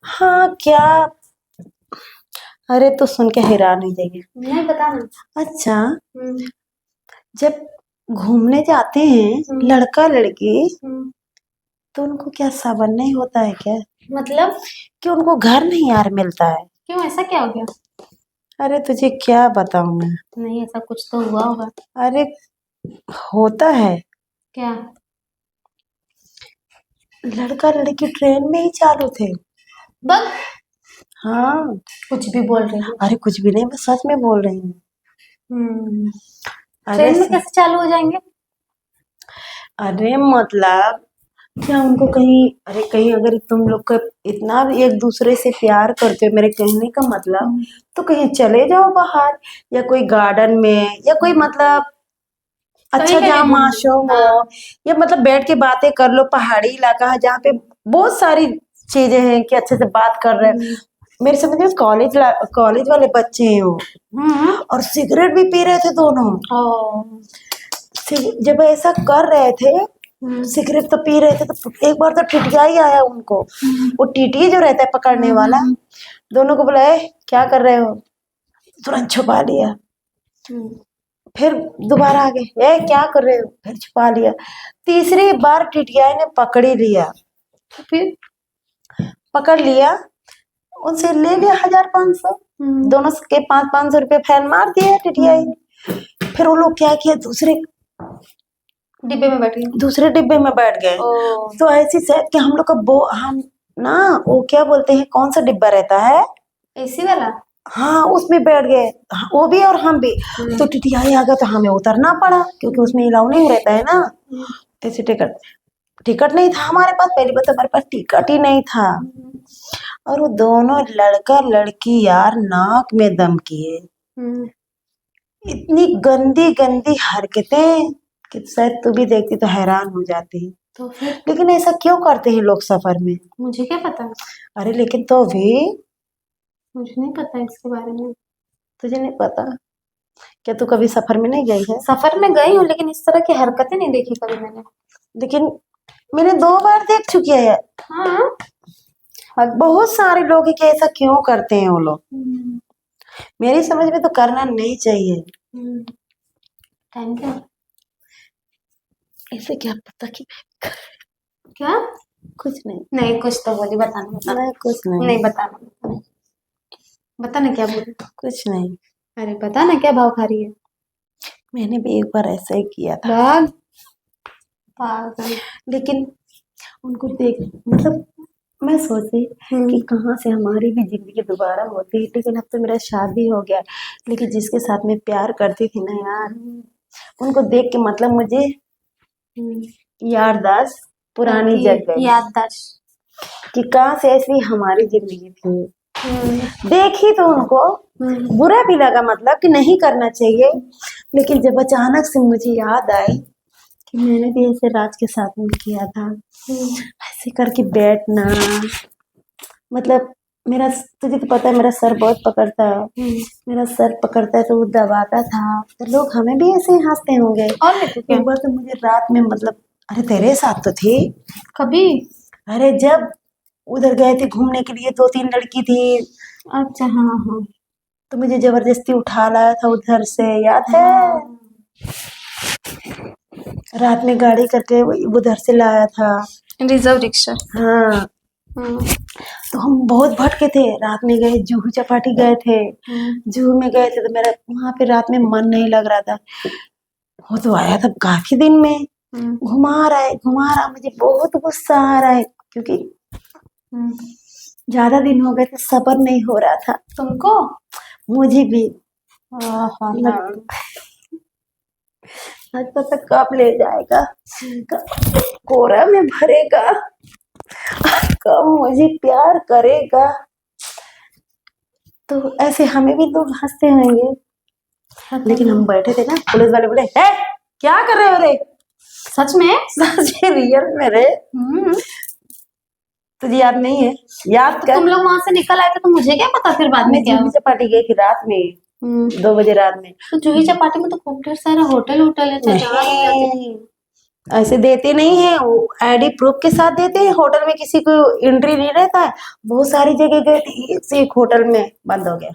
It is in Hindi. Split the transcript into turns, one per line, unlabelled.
हाँ क्या। अरे तो सुन के हैरान हो जाएगी।
नहीं बता ना।
अच्छा,
हम्म,
जब घूमने जाते हैं
हम्म,
लड़का लड़की,
हम्म,
तो उनको क्या सबर नहीं होता है क्या?
मतलब
कि उनको घर नहीं यार मिलता है?
क्यों, ऐसा क्या हो गया?
अरे तुझे क्या बताऊं मैं।
नहीं, ऐसा कुछ तो हुआ होगा।
अरे होता है।
क्या?
लड़का लड़की ट्रेन में ही चालू थे।
बस
हाँ।
कुछ भी बोल रही हो।
अरे कुछ भी नहीं, मैं सच में बोल रही हूँ।
हम्म।
अरे
ट्रेन में कैसे चालू हो जाएंगे?
अरे मतलब क्या उनको कहीं, अरे कहीं अगर तुम लोग का इतना भी एक दूसरे से प्यार करते हो, मेरे कहने का मतलब, तो कहीं चले जाओ बाहर, या कोई गार्डन में, या कोई मतलब
कहीं
अच्छा
पे भी
जहाँ
घूम लो।
माशरूम हो,
हाँ।
या मतलब बैठ के बातें कर लो। पहाड़ी इलाका है जहाँ पे बहुत सारी चीजें हैं कि अच्छे से बात कर रहे हैं। मेरे समझ में कॉलेज वाले बच्चे हैं वो,
हम्म।
और सिगरेट भी पी रहे थे दोनों।
ओ।
जब ऐसा कर रहे थे,
हम्म,
सिगरेट तो पी रहे थे, तो एक बार तो टिटिया ही आया उनको। वो टीटी जो रहता है पकड़ने वाला,
हम्म,
दोनों को बोला, "ए, क्या कर रहे हो?" तुरंत छुपा लिया।
हम्म,
फिर दोबारा आ गए, "ए, क्या कर रहे हो?" फिर छुपा लिया। तीसरी बार टिटिया ने पकड़ ही लिया।
फिर?
पकड़ लिया, उनसे ले लिया 1,000-500। दोनों के 500-500 रुपये फाइन मार दिया टिटिया ने। फिर वो लोग क्या किया,
डिब्बे में बैठ गए।
दूसरे डिब्बे में बैठ गए।
ओ।
तो ऐसी शायद कि हम लोग का हम ना, वो क्या बोलते हैं, कौन सा डिब्बा रहता है?
एसी वाला।
हाँ उसमें बैठ गए। हाँ, वो भी और हम भी। तो टिटियाई आ गया तो हमें उतरना पड़ा, क्योंकि उसमें अलाउ नहीं रहता है ना। ऐसे टिकट टिकट नहीं था हमारे पास, पहली बात तो हमारे पास टिकट ही नहीं था। और वो दोनों लड़का लड़की यार नाक में दम किए।
हम्म।
इतनी गंदी गंदी हरकतें कि शायद तू भी देखती तो हैरान हो जाती।
तो फिर
लेकिन ऐसा क्यों करते हैं लोग सफर में?
मुझे क्या पता।
अरे लेकिन तो भी।
मुझे नहीं पता इसके बारे में।
तुझे नहीं पता? क्या तू कभी सफर में नहीं गई है?
सफर में गई हूँ, लेकिन इस तरह की हरकतें नहीं देखी कभी मैंने।
लेकिन मैंने 2 बार देख चुकी है।
हाँ।
और बहुत सारे लोग हैं कि ऐसा क्यों करते हैं वो लोग। मेरी समझ में तो करना नहीं चाहिए।
Thank you.
ऐसे क्या पता कि
क्या?
कुछ नहीं।
नहीं, कुछ तो बोली, बताना बताना।
नहीं कुछ नहीं।
नहीं बताना। बताना क्या बोली।
कुछ नहीं।
अरे बता ना, क्या भाव खा रही है?
मैंने भी एक बार ऐसा ही किया था।
भाग। पागल।
लेकिन उनको देख, मतलब मैं सोची कि कहाँ से हमारी भी जिंदगी दोबारा होती है। लेकिन अब तो मेरा शादी हो गया। लेकिन जिसके साथ में प्यार करती थी ना यार, उनको देख के मतलब मुझे याददाश्त पुरानी जग गई
याददाश्त।
कि कहाँ से ऐसी हमारी जिंदगी थी। देखी तो उनको बुरा भी लगा, मतलब कि नहीं करना चाहिए। लेकिन जब अचानक से मुझे याद आई कि मैंने भी ऐसे राज के साथ में किया था, ऐसे करके बैठना, मतलब मेरा, तुझे तो पता है मेरा सर बहुत पकड़ता है। मेरा सर पकड़ता है तो वो दबाता था, तो लोग हमें भी ऐसे ही हंसते होंगे।
और नहीं तो क्या।
एक बार तो मुझे रात में, मतलब अरे तेरे साथ तो थी
कभी?
अरे जब उधर गए थे घूमने के लिए, 2-3 लड़की थी,
अच्छा, हाँ हाँ।
तो मुझे जबरदस्ती उठा लाया था उधर से, याद है? रात में गाड़ी करके उधर से लाया था।
Reserve rickshaw.
हाँ। तो हम बहुत भटके थे, रात में गए, जुहू चौपाटी गए थे। जुहू में गए थे तो मेरा वहां पे रात में मन नहीं लग रहा था। वो तो आया था काफी दिन में, घुमा रहा, मुझे बहुत गुस्सा आ रहा है, क्योंकि ज्यादा दिन हो गए थे, सब्र नहीं हो रहा था।
तुमको?
मुझे भी।
हाँ।
आज पता कब ले जाएगा, कब कोरा में भरेगा, कब मुझे प्यार करेगा। तो ऐसे हमें भी लोग हंसते होंगे। लेकिन हम बैठे थे ना, पुलिस वाले बोले, "है क्या कर रहे हो रे?"
सच में?
सच में, रियल में रे। तुझे याद नहीं है? याद कर।
तुम लोग वहां से निकल आए थे तो मुझे क्या पता फिर बाद में क्या
जुहू
हुआ।
चौपाटी गई थी रात में, 2 बजे रात में।
तो जूही चौपाटी में तो खूब ढेर सारा होटल होटल है, जहाँ रुक जाते हैं।
नहीं, ऐसे देते नहीं है, वो आईडी प्रूफ के साथ देते हैं। होटल में किसी को एंट्री नहीं रहता है। बहुत सारी जगह गए थे, एक से एक होटल में बंद हो गया।